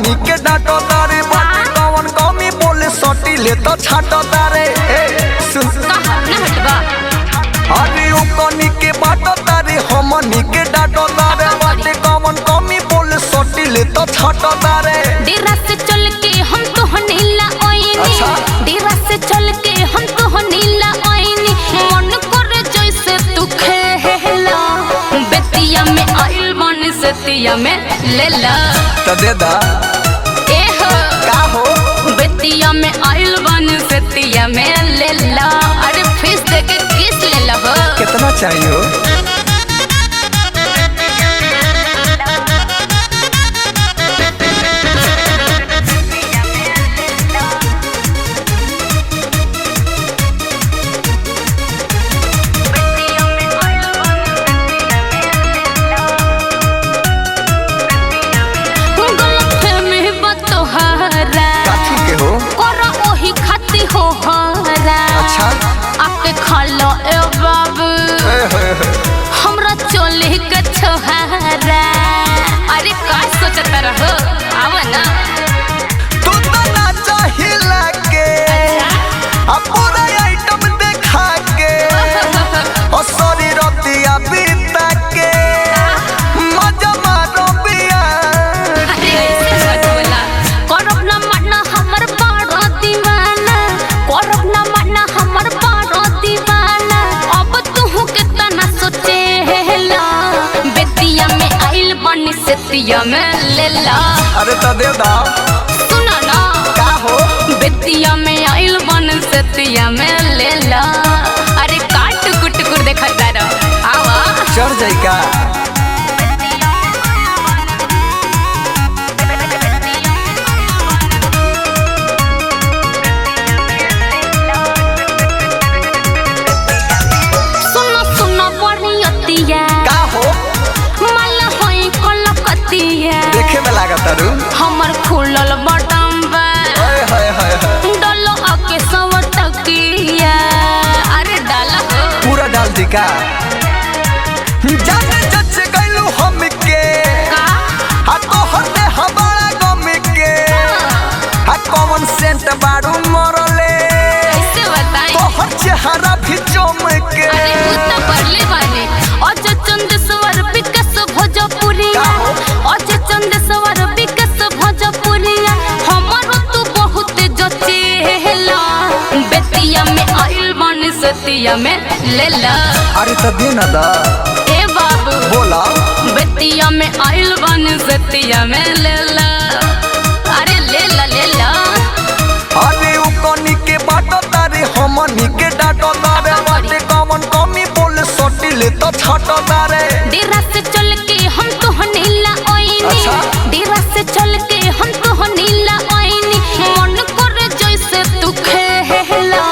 हमनी के डांटो तारे बाटे कौन कमी बोले सटी ले तो छाटो तारे सुन अरे ओ कनी के बाटो तारे हमनी के डांटो तारे बाटे कौन कमी बोले सटी ले तो छाटो तारे डेरा से चल के हम तो नीला ओइनी डेरा से चल के हम तो नीला ओइनी मन करे जैसे तू खेला बेतिया में आइल बन सतिया में लेला तो दे दा ए हो का हो बेतिया में आइल बन सतिया में लेला अरे फीस दे के किस लेला हो कितना चाहिए हो अच्छा आपके खालो ए बाबू हमरा चोले के छोहारा अरे का सोचता रहो आवा ना तू तो ना चाहिला के अब पूरा आइटम देखा के ओ सॉरी रतिया बीता के मजा मारो बिया अरे ऐसे मत बोला करब ना मरना हमर बाड़ा दीवाना करब ना मरना हमर बाड़ा दीवाना अब तू कितना सोचेला बेतिया में आइल बनी सतिया में लेला अरे तो दे दा सुना ना का हो बेतिया में आइल बन सतिया में लेला अरे काट कुट कुट देखता रहो आवा चढ़ जाई का सुनो सुनो बनियतिया का हो माल होई कलकतिया देखे में लागत रू हमर खुलल बटन बा हाय हाय हाय डलो आके सवटकिया अरे डाला हो पूरा डाल दी का जाने जच गइलू हमके का आ तो हटे हमारा गम के आ कौन सेंट बारू मरले कैसे बताई तो हर चेहरा भी चमके अरे उतना बरले वाले अजय चंदेश्वर विकास भोजपुरिया अजय चंदेश्वर विकास भोजपुरिया हमारो तू बहुत जचेला बेतिया में आइल बन सतिया में लेला अरे तो दे ना दा ए बाबू बोला बेतिया में आइल बन सतिया में लेला अरे लेला लेला अरे उ कनी के बाटो तारे हमनी के डाटो तारे बाटे कौन कमी बोले सटी ले तो छाटो तारे डेरा से चल के हम तो नीला ओइनी डेरा से चल के हम तो नीला ओइनी मन करे जैसे तू खेला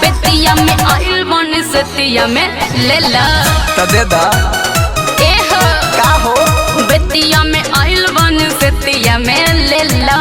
बेतिया में आइल बन सतिया में लेला तो दे दा ए हो का हो बेतिया में आइल बन सतिया में लेला